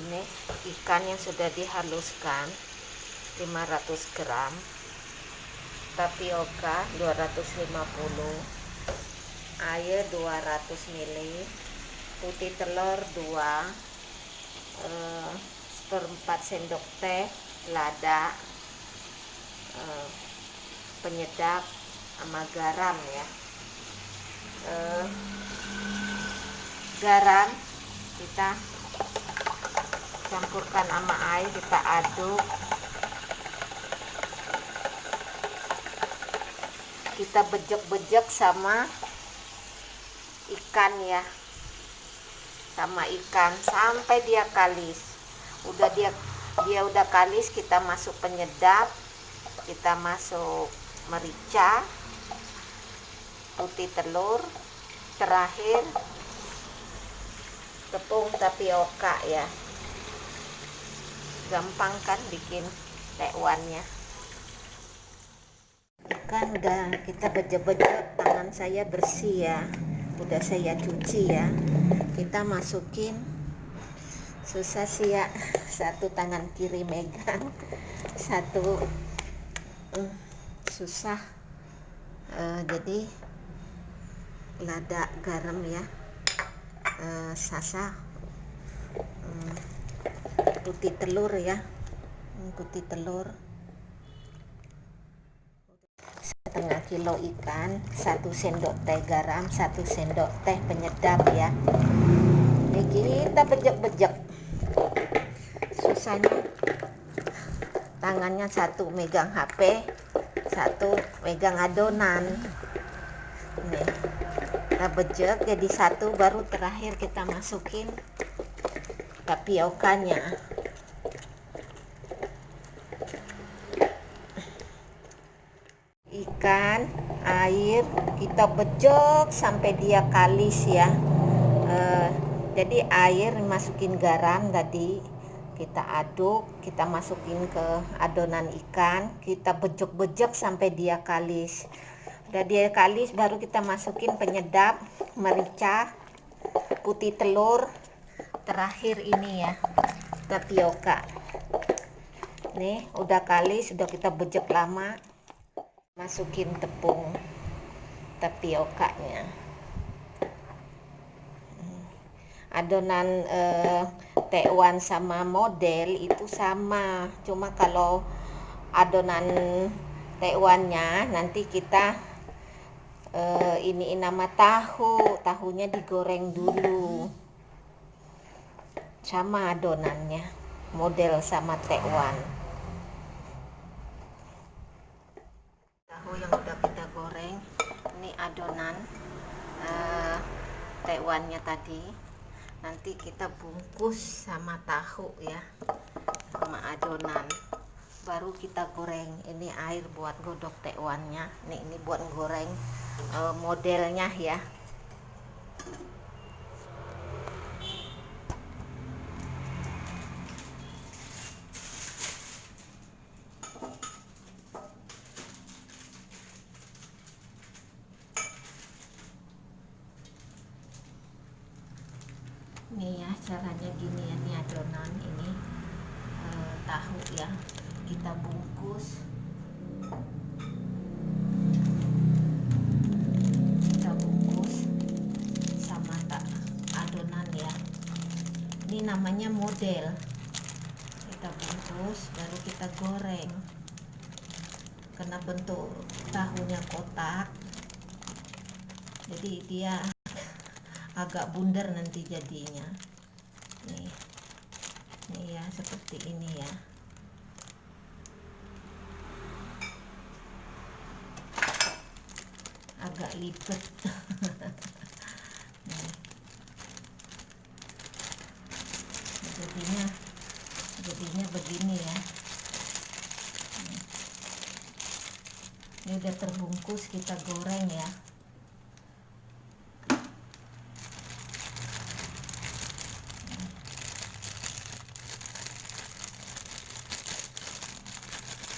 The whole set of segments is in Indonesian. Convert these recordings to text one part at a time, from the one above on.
Ini ikan yang sudah dihaluskan 500 gram, tapioka 250, air 200 ml, putih telur 2, seperempat sendok teh lada, penyedap sama garam ya. Garam kita campurkan sama air, kita aduk, kita bejek-bejek sama ikan ya, sama ikan sampai dia kalis. Dia udah kalis, kita masuk penyedap, kita masuk merica, putih telur, terakhir tepung tapioka ya. Gampang kan bikin tekwannya. Ikan udah kita bejek-bejek, tangan saya bersih ya, udah saya cuci ya. Kita masukin, susah sih ya, satu tangan kiri megang, satu susah. Jadi lada, garam ya, sasa, putih telur ya, putih telur setengah kilo ikan, 1 sendok teh garam, 1 sendok teh penyedap ya. Ini kita bejek-bejek, susahnya tangannya satu megang HP, satu megang adonan. Nih kita bejek jadi satu, baru terakhir kita masukin tapiokanya. Ikan, air kita bejek sampai dia kalis ya. Jadi air masukin garam tadi, kita aduk, kita masukin ke adonan ikan, kita bejek-bejek sampai dia kalis. Udah dia kalis, baru kita masukin penyedap, merica, putih telur, terakhir ini ya, tapioka. Nih udah kalis, udah kita bejek lama, masukin tepung tapiokanya. Adonan tekwan sama model itu sama, cuma kalau adonan tekwannya nanti kita ini nama tahunya digoreng dulu, sama adonannya, model sama tekwan. Tahu yang udah kita goreng, ini adonan tekwannya tadi, nanti kita bungkus sama tahu ya, sama adonan, baru kita goreng. Ini air buat godok tekwannya, ini buat goreng modelnya ya. Nih ya caranya gini ya, nih adonan ini tahu ya, kita bungkus, sama adonan ya. Ini namanya model, kita bungkus baru kita goreng. Karena bentuk tahunya kotak, jadi dia agak bundar nanti jadinya. Nih ya, seperti ini ya. Agak lipat. Jadinya begini ya. Ini udah terbungkus, kita goreng ya.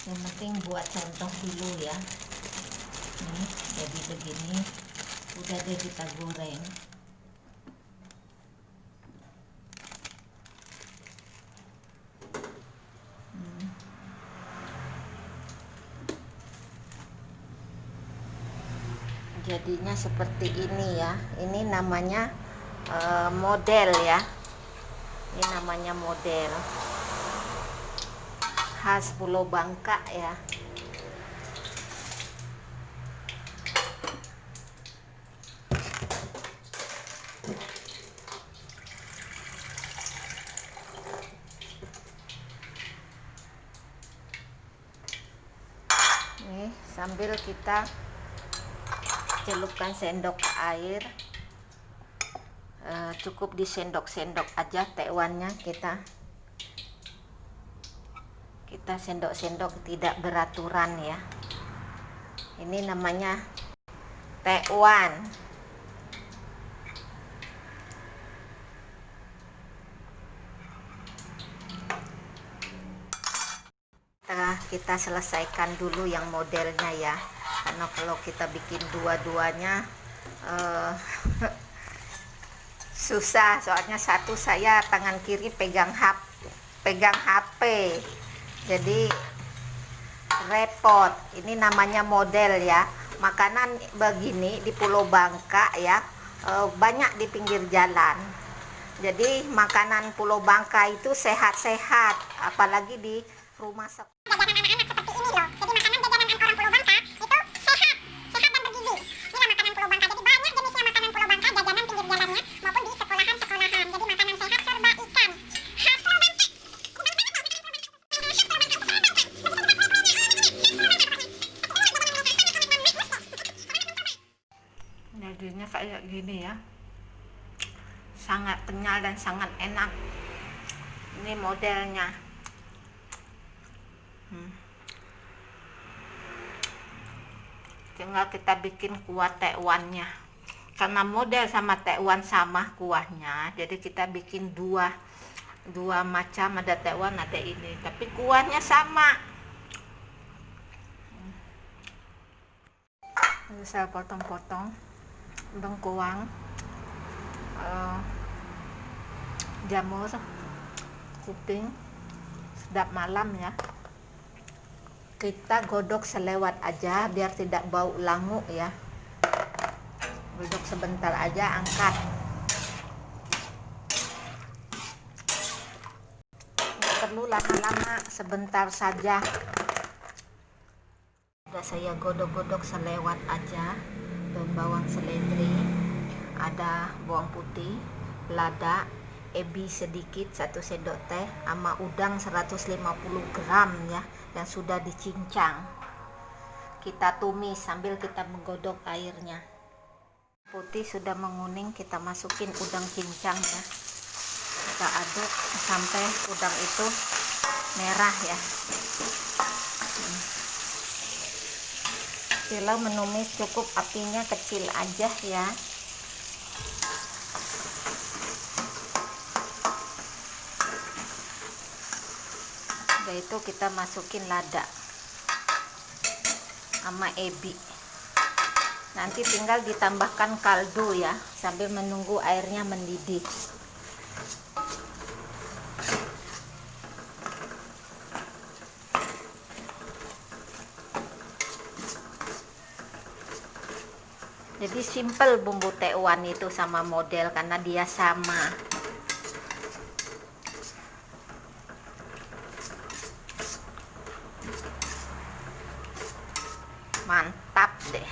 Yang penting buat contoh dulu ya. Nih jadi begini, udah deh kita goreng. jadinya seperti ini ya. Ini namanya model ya. Ini namanya model khas Pulau Bangka ya. Nih, sambil kita celupkan sendok ke air, cukup disendok-sendok aja tekwannya, kita sendok-sendok, tidak beraturan ya. Ini namanya tekwan. Kita selesaikan dulu yang modelnya ya, karena kalau kita bikin dua-duanya susah, soalnya satu saya tangan kiri pegang HP, jadi repot. Ini namanya model ya. Makanan begini di Pulau Bangka ya, banyak di pinggir jalan. Jadi makanan Pulau Bangka itu sehat-sehat, apalagi di rumah sekolah. Jajanan anak-anak seperti ini loh. Jadi makanan jajanan orang Pulau Bangka itu sehat dan bergizi. Inilah makanan Pulau Bangka. Jadi banyak jenisnya makanan Pulau Bangka, jajanan pinggir jalannya maupun di sekolahan-sekolahan. Jadi makanan sehat serba ikan. Khas Pulau Bangka. Jadinya kayak gini ya. Sangat kenyal dan sangat enak. Ini modelnya. Tinggal kita bikin kuah tekwannya, karena model sama tekwan sama kuahnya, jadi kita bikin dua macam, ada tekwan ada ini, tapi kuahnya sama. Ini saya potong-potong bengkuang, jamur, kuping, sedap malam ya. Kita godok selewat aja biar tidak bau langu ya. Godok sebentar aja, angkat. Nggak perlu lama-lama, sebentar saja. Udah saya godok-godok selewat aja. Daun bawang seledri, ada bawang putih, lada, ebi sedikit 1 sendok teh, sama udang 150 gram ya, yang sudah dicincang. Kita tumis sambil kita menggodok airnya. Putih sudah menguning, kita masukin udang cincang ya. Kita aduk sampai udang itu merah ya. Kalau menumis cukup apinya kecil aja ya. Setelah itu kita masukin lada sama ebi. Nanti tinggal ditambahkan kaldu ya, sambil menunggu airnya mendidih. Jadi simple bumbu tekwan itu sama model, karena dia sama. Mantap deh,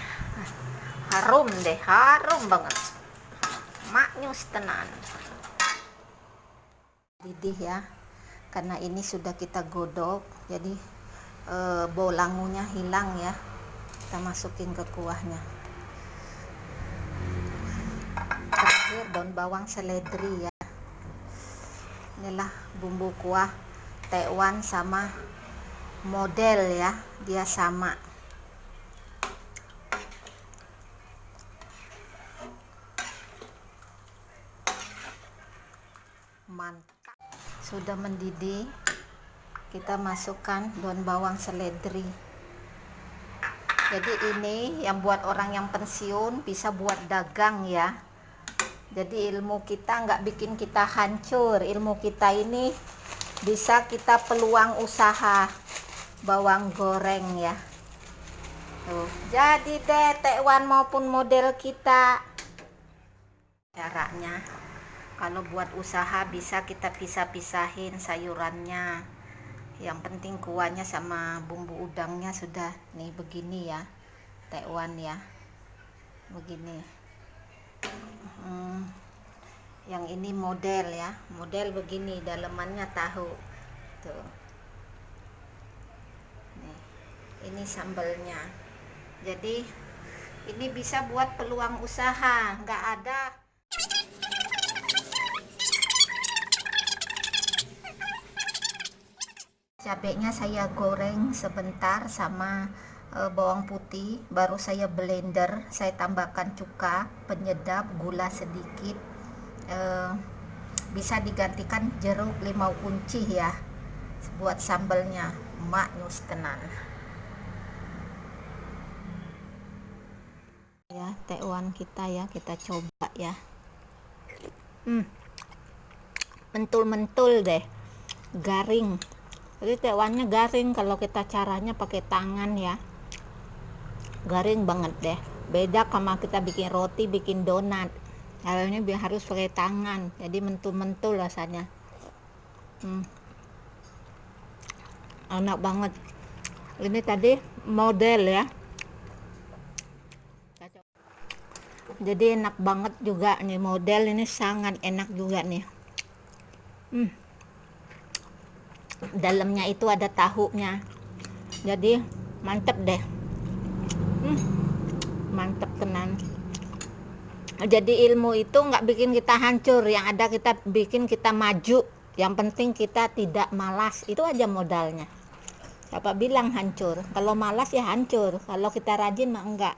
harum banget, maknyus tenan. Didih ya, karena ini sudah kita godok, jadi bau langunya hilang ya. Kita masukin ke kuahnya. Terakhir daun bawang seledri ya. Inilah bumbu kuah tekwan sama model ya, dia sama. Mantap. Sudah mendidih, kita masukkan daun bawang seledri. Jadi ini yang buat orang yang pensiun bisa buat dagang ya. Jadi ilmu kita nggak bikin kita hancur, ilmu kita ini bisa kita peluang usaha bawang goreng ya. Tuh, jadi deh tekwan maupun model kita. Caranya kalau buat usaha bisa kita pisah-pisahin sayurannya. Yang penting kuahnya sama bumbu udangnya sudah nih begini ya. Tekwan ya. Begini. Yang ini model ya. Model begini, dalemannya tahu. Tuh. Nih, ini sambalnya. Jadi ini bisa buat peluang usaha, nggak ada. Cabenya saya goreng sebentar sama bawang putih, baru saya blender, saya tambahkan cuka, penyedap, gula sedikit. Bisa digantikan jeruk limau kunci ya buat sambalnya, mak nus tenan. Ya, tekwan kita ya, kita coba ya. Mentul-mentul deh, garing. Jadi tekwannya garing kalau kita caranya pakai tangan ya. Garing banget deh. Beda sama kita bikin roti, bikin donat. Caranya harus pakai tangan. Jadi mentul-mentul rasanya. Enak banget. Ini tadi model ya. Jadi enak banget juga nih, model ini sangat enak juga nih. Dalamnya itu ada tahunya, jadi mantep deh. Mantep tenan. Jadi ilmu itu nggak bikin kita hancur, yang ada kita bikin kita maju. Yang penting kita tidak malas, itu aja modalnya. Siapa bilang hancur? Kalau malas ya hancur, kalau kita rajin mah enggak.